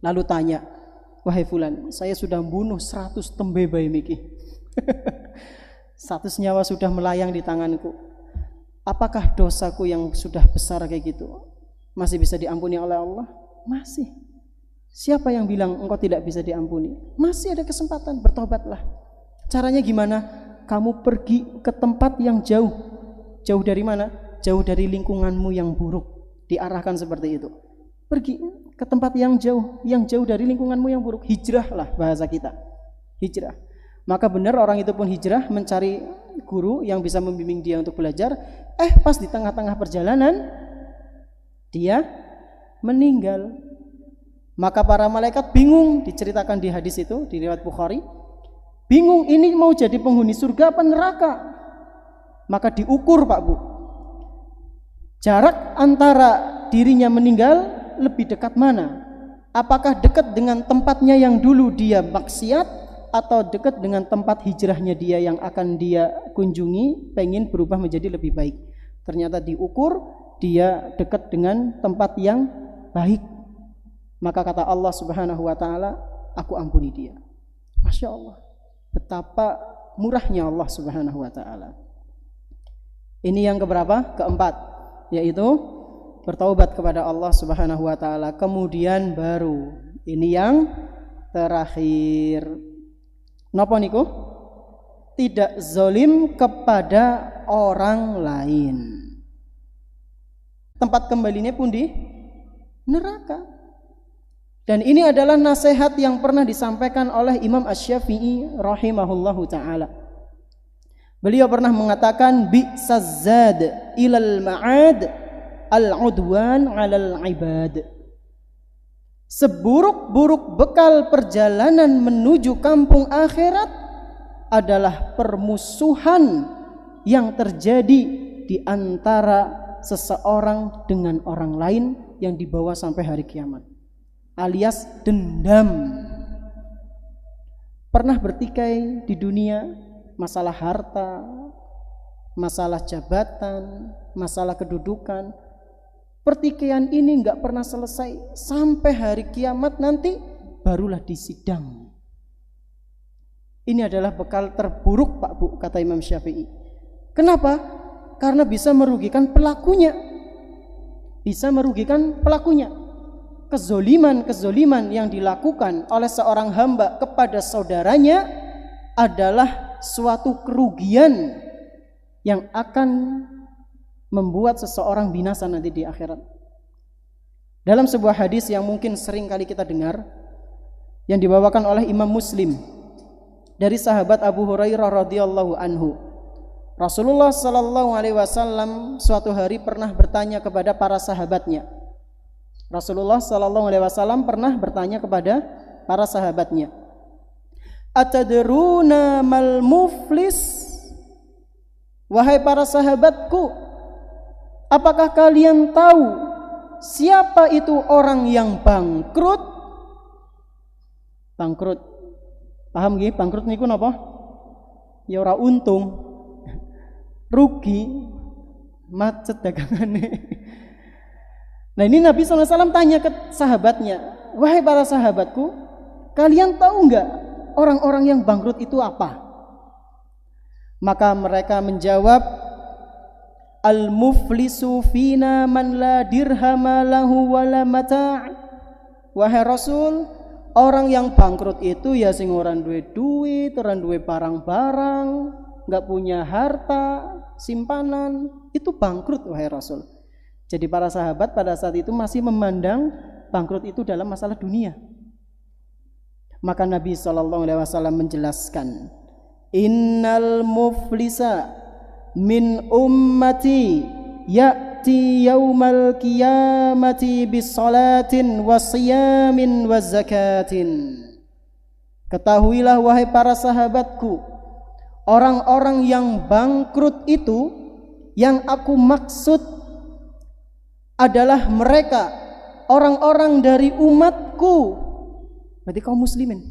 Lalu tanya, wahai fulan, saya sudah bunuh 100 tembe bae miki. 100 nyawa sudah melayang di tanganku. Apakah dosaku yang sudah besar kayak gitu masih bisa diampuni oleh Allah? Masih. Siapa yang bilang engkau tidak bisa diampuni? Masih ada kesempatan, bertobatlah. Caranya gimana? Kamu pergi ke tempat yang jauh. Jauh dari mana? Jauh dari lingkunganmu yang buruk. Diarahkan seperti itu. Pergi ke tempat yang jauh dari lingkunganmu yang buruk. Hijrahlah bahasa kita. Hijrah. Maka benar orang itu pun hijrah mencari guru yang bisa membimbing dia untuk belajar. Pas di tengah-tengah perjalanan dia meninggal. Maka para malaikat bingung, diceritakan di hadis itu di riwayat Bukhari. Bingung ini mau jadi penghuni surga apa neraka? Maka diukur Pak Bu. Jarak antara dirinya meninggal lebih dekat mana? Apakah dekat dengan tempatnya yang dulu dia maksiat atau dekat dengan tempat hijrahnya dia yang akan dia kunjungi, pengen berubah menjadi lebih baik? Ternyata diukur dia dekat dengan tempat yang baik. Maka kata Allah Subhanahu wa taala, aku ampuni dia. Masya Allah, betapa murahnya Allah Subhanahu wa taala. Ini yang keberapa? Keempat, yaitu bertaubat kepada Allah Subhanahu wa taala. Kemudian baru ini yang terakhir. Napa niku? Tidak zalim kepada orang lain. Tempat kembalinya pun di neraka. Dan ini adalah nasihat yang pernah disampaikan oleh Imam Asy-Syafi'i rahimahullahu taala. Beliau pernah mengatakan bi'sazad ilal ma'ad al-udwan 'alal 'ibad. Seburuk-buruk bekal perjalanan menuju kampung akhirat adalah permusuhan yang terjadi di antara seseorang dengan orang lain yang dibawa sampai hari kiamat, alias dendam. Pernah bertikai di dunia masalah harta, masalah jabatan, masalah kedudukan. Pertikaian ini enggak pernah selesai sampai hari kiamat nanti barulah disidang. Ini adalah bekal terburuk Pak Bu, kata Imam Syafi'i. Kenapa? Karena bisa merugikan pelakunya. Bisa merugikan pelakunya. Kezoliman yang dilakukan oleh seorang hamba kepada saudaranya adalah suatu kerugian yang akan membuat seseorang binasa nanti di akhirat. Dalam sebuah hadis yang mungkin sering kali kita dengar, yang dibawakan oleh Imam Muslim dari sahabat Abu Hurairah radhiyallahu anhu, Rasulullah sallallahu alaihi wasallam suatu hari pernah bertanya kepada para sahabatnya. Rasulullah sallallahu alaihi wasallam pernah bertanya kepada para sahabatnya, "Atadruna mal muflis?" Wahai para sahabatku, apakah kalian tahu siapa itu orang yang bangkrut? Bangkrut. Paham nggih? Bangkrut niku napa? Ya ora untung. Rugi, macet dagangane. Nah ini Nabi SAW tanya ke sahabatnya, wahai para sahabatku, kalian tahu enggak orang-orang yang bangkrut itu apa? Maka mereka menjawab, al-muflisu fina man la dirhama lahu wala mata'. Wahai Rasul, orang yang bangkrut itu ya sing ora duwe duit, ora duwe barang-barang, enggak punya harta, simpanan, itu bangkrut wahai Rasul. Jadi para sahabat pada saat itu masih memandang bangkrut itu dalam masalah dunia. Maka Nabi SAW menjelaskan, innal muflisa min ummati ya'ti yaumal qiyamati bisolatin wasiyamin wazakatin. Ketahuilah wahai para sahabatku, orang-orang yang bangkrut itu yang aku maksud adalah mereka orang-orang dari umatku, berarti kaum muslimin,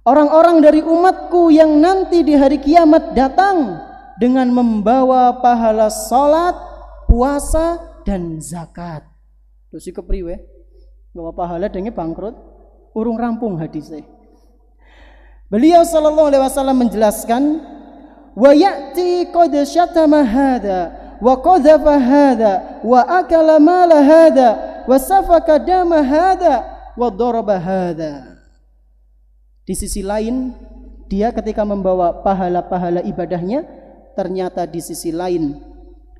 orang-orang dari umatku yang nanti di hari kiamat datang dengan membawa pahala salat, puasa dan zakat. Terus kepriwe bawa pahala dengan bangkrut urung rampung hadisnya. Beliau sallallahu alaihi wasallam menjelaskan, wa ya'ti qad syatama hadha wa qadhafa hadha wa akala mala hadha wa safaka dama hadha wa daraba hadha. Di sisi lain, dia ketika membawa pahala-pahala ibadahnya, ternyata di sisi lain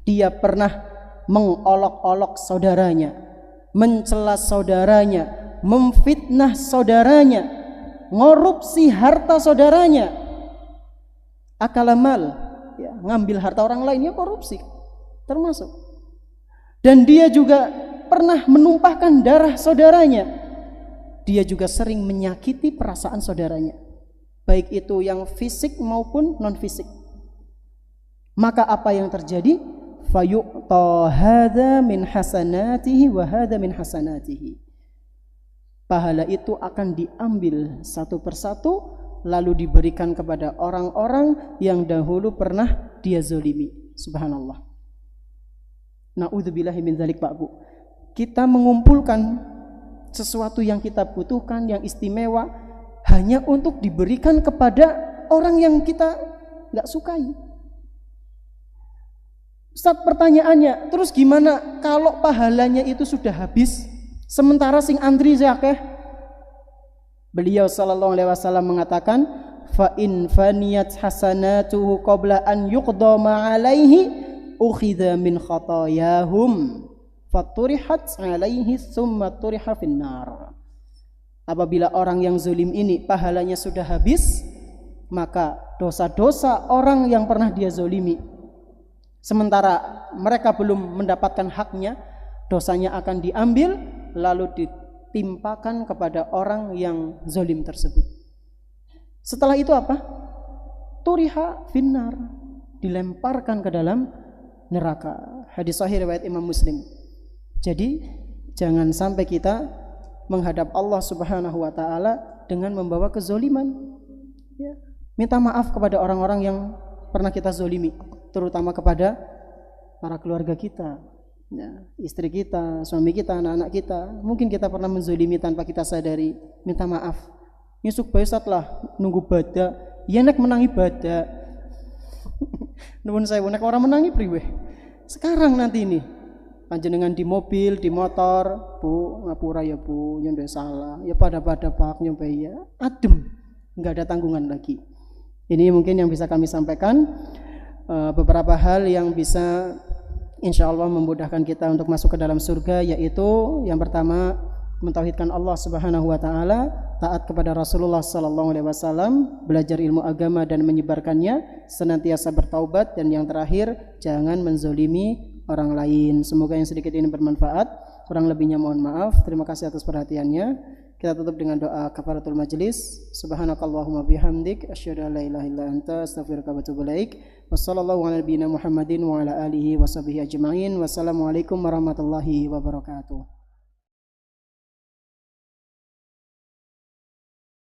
dia pernah mengolok-olok saudaranya, mencela saudaranya, memfitnah saudaranya, ngorupsi harta saudaranya, akalamal, ya, ngambil harta orang lain, ya korupsi termasuk. Dan dia juga pernah menumpahkan darah saudaranya. Dia juga sering menyakiti perasaan saudaranya, baik itu yang fisik maupun non fisik. Maka apa yang terjadi? Fayu'ta hadza min hasanatihi wa hadza min hasanatihi. Pahala itu akan diambil satu persatu, lalu diberikan kepada orang-orang yang dahulu pernah dia zalimi. Subhanallah. Na'udzubillahi min dzalik, Pak Bu. Kita mengumpulkan sesuatu yang kita butuhkan, yang istimewa, hanya untuk diberikan kepada orang yang kita nggak sukai. Ustaz, pertanyaannya, terus gimana kalau pahalanya itu sudah habis, sementara sing antri zakeh? Beliau sallallahu alaihi wasallam mengatakan, fa in faniyat hasanatuhu qabla an yuqda ma alaihi ukhidha min khatayahum faturihat alaihi thumma turiha finnar. Apabila orang yang zalim ini pahalanya sudah habis, maka dosa-dosa orang yang pernah dia zalimi, sementara mereka belum mendapatkan haknya, dosanya akan diambil lalu ditimpakan kepada orang yang zalim tersebut. Setelah itu apa? Turiha finnar, dilemparkan ke dalam neraka. Hadis sahih riwayat Imam Muslim. Jadi jangan sampai kita menghadap Allah Subhanahu wa taala dengan membawa kezaliman. Ya. Minta maaf kepada orang-orang yang pernah kita zalimi, terutama kepada para keluarga kita, ya, istri kita, suami kita, anak-anak kita. Mungkin kita pernah menzalimi tanpa kita sadari. Minta maaf. Nyusuk baisat lah nunggu bada. Ya nek menangi bada. Nuwun saya nek orang menangi priwe. Sekarang nanti ini panjenengan di mobil, di motor, Bu, ngapura ya Bu, nyonde salah. Ya pada Pak nyombe ya. Adem. Enggak ada tanggungan lagi. Ini mungkin yang bisa kami sampaikan, beberapa hal yang bisa insya Allah memudahkan kita untuk masuk ke dalam surga, yaitu yang pertama mentauhidkan Allah Subhanahu wa taala, taat kepada Rasulullah sallallahu alaihi wasallam, belajar ilmu agama dan menyebarkannya, senantiasa bertaubat, dan yang terakhir jangan menzalimi orang lain. Semoga yang sedikit ini bermanfaat, kurang lebihnya mohon maaf. Terima kasih atas perhatiannya. Kita tutup dengan doa kafaratul majlis. Subhanakallahumma bihamdik asyhadu an la ilaha illa anta astaghfiruka wa atubu ilaik. Wassallallahu ala nabiyyina Muhammadin wa ala alihi washabihi ajmain. Wassalamualaikum warahmatullahi wabarakatuh.